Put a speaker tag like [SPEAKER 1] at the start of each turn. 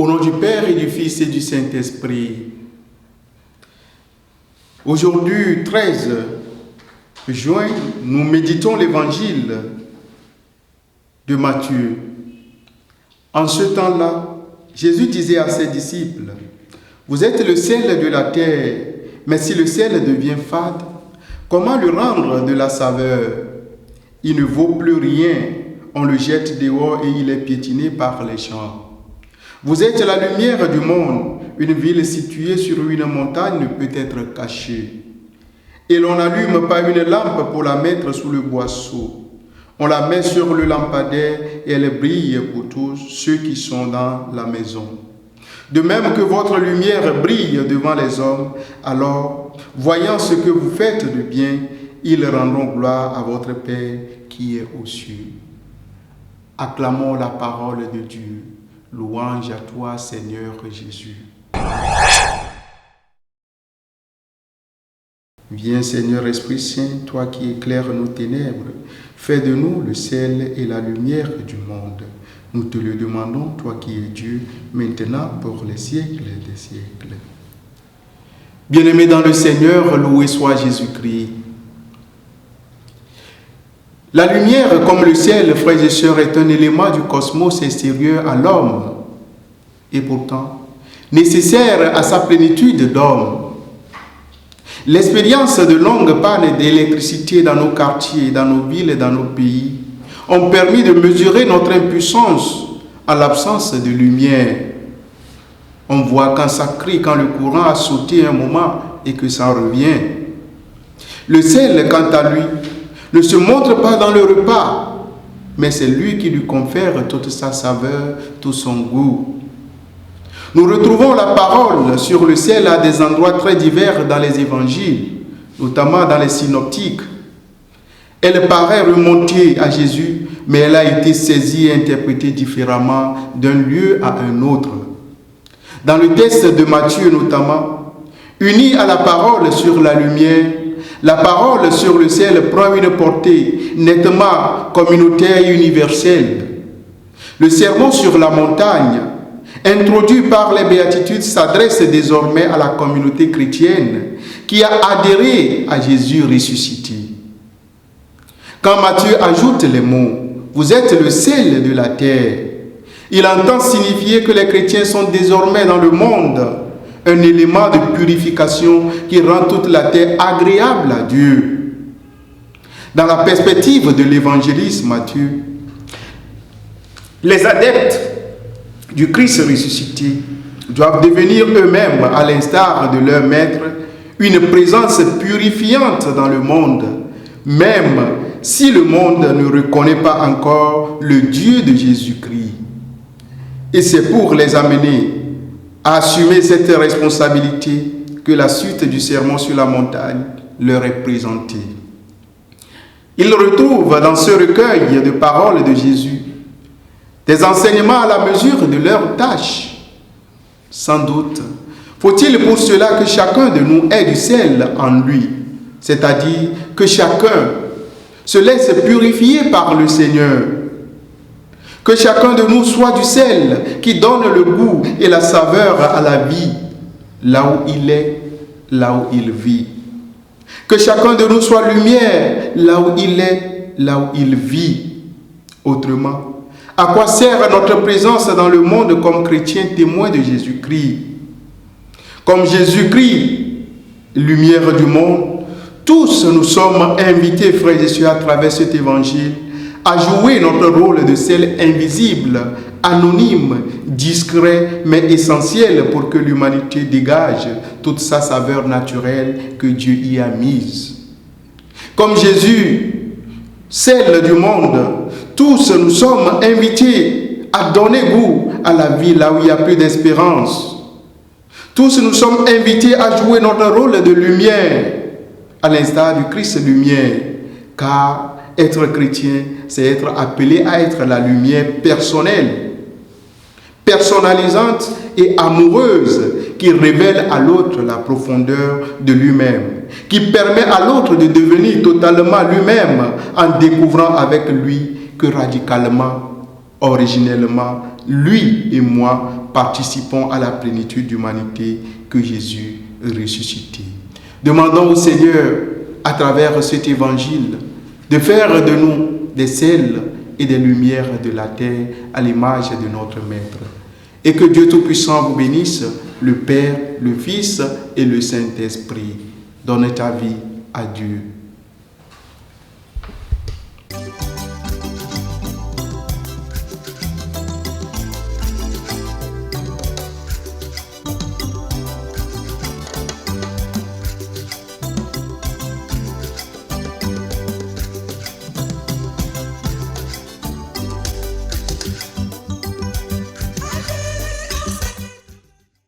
[SPEAKER 1] Au nom du Père et du Fils et du Saint-Esprit. Aujourd'hui, 13 juin, nous méditons l'évangile de Matthieu. En ce temps-là, Jésus disait à ses disciples, « Vous êtes le sel de la terre, mais si le sel devient fade, comment lui rendre de la saveur? Il ne vaut plus rien, on le jette dehors et il est piétiné par les gens. Vous êtes la lumière du monde. Une ville située sur une montagne ne peut être cachée. Et l'on n'allume pas une lampe pour la mettre sous le boisseau. On la met sur le lampadaire et elle brille pour tous ceux qui sont dans la maison. De même que votre lumière brille devant les hommes, alors, voyant ce que vous faites de bien, ils rendront gloire à votre Père qui est aux cieux. » Acclamons la parole de Dieu. Louange à toi, Seigneur Jésus. Viens, Seigneur Esprit Saint, toi qui éclaires nos ténèbres, fais de nous le sel et la lumière du monde. Nous te le demandons, toi qui es Dieu, maintenant pour les siècles des siècles. Bien-aimés dans le Seigneur, loué soit Jésus-Christ. La lumière, comme le ciel, frères et sœurs, est un élément du cosmos extérieur à l'homme et pourtant nécessaire à sa plénitude d'homme. L'expérience de longues pannes d'électricité dans nos quartiers, dans nos villes et dans nos pays ont permis de mesurer notre impuissance à l'absence de lumière. On voit quand ça crie, quand le courant a sauté un moment et que ça revient. Le sel, quant à lui, ne se montre pas dans le repas, mais c'est lui qui lui confère toute sa saveur, tout son goût. Nous retrouvons la parole sur le ciel à des endroits très divers dans les évangiles, notamment dans les synoptiques. Elle paraît remonter à Jésus, mais elle a été saisie et interprétée différemment d'un lieu à un autre. Dans le texte de Matthieu notamment, unie à la parole sur la lumière, la parole sur le ciel prend une portée nettement communautaire et universelle. Le sermon sur la montagne, introduit par les béatitudes, s'adresse désormais à la communauté chrétienne qui a adhéré à Jésus ressuscité. Quand Matthieu ajoute les mots « Vous êtes le sel de la terre », il entend signifier que les chrétiens sont désormais dans le monde un élément de purification qui rend toute la terre agréable à Dieu. Dans la perspective de l'évangélisme, Matthieu, les adeptes du Christ ressuscité doivent devenir eux-mêmes, à l'instar de leur maître, une présence purifiante dans le monde, même si le monde ne reconnaît pas encore le Dieu de Jésus-Christ. Et c'est pour les amener à assumer cette responsabilité que la suite du sermon sur la montagne leur est présentée. Ils retrouvent dans ce recueil de paroles de Jésus des enseignements à la mesure de leur tâche. Sans doute, faut-il pour cela que chacun de nous ait du sel en lui, c'est-à-dire que chacun se laisse purifier par le Seigneur. Que chacun de nous soit du sel qui donne le goût et la saveur à la vie, là où il est, là où il vit. Que chacun de nous soit lumière, là où il est, là où il vit. Autrement, à quoi sert notre présence dans le monde comme chrétiens témoins de Jésus-Christ? Comme Jésus-Christ, lumière du monde, tous nous sommes invités, frères et sœurs, à travers cet évangile, à jouer notre rôle de sel invisible, anonyme, discret, mais essentiel pour que l'humanité dégage toute sa saveur naturelle que Dieu y a mise. Comme Jésus, sel du monde, tous nous sommes invités à donner goût à la vie là où il y a peu d'espérance. Tous nous sommes invités à jouer notre rôle de lumière, à l'instar du Christ lumière, car être chrétien, c'est être appelé à être la lumière personnelle, personnalisante et amoureuse qui révèle à l'autre la profondeur de lui-même, qui permet à l'autre de devenir totalement lui-même en découvrant avec lui que radicalement, originellement, lui et moi participons à la plénitude d'humanité que Jésus ressuscité. Demandons au Seigneur, à travers cet évangile, de faire de nous des sels et des lumières de la terre à l'image de notre Maître. Et que Dieu Tout-Puissant vous bénisse, le Père, le Fils et le Saint-Esprit. Donne ta vie à Dieu.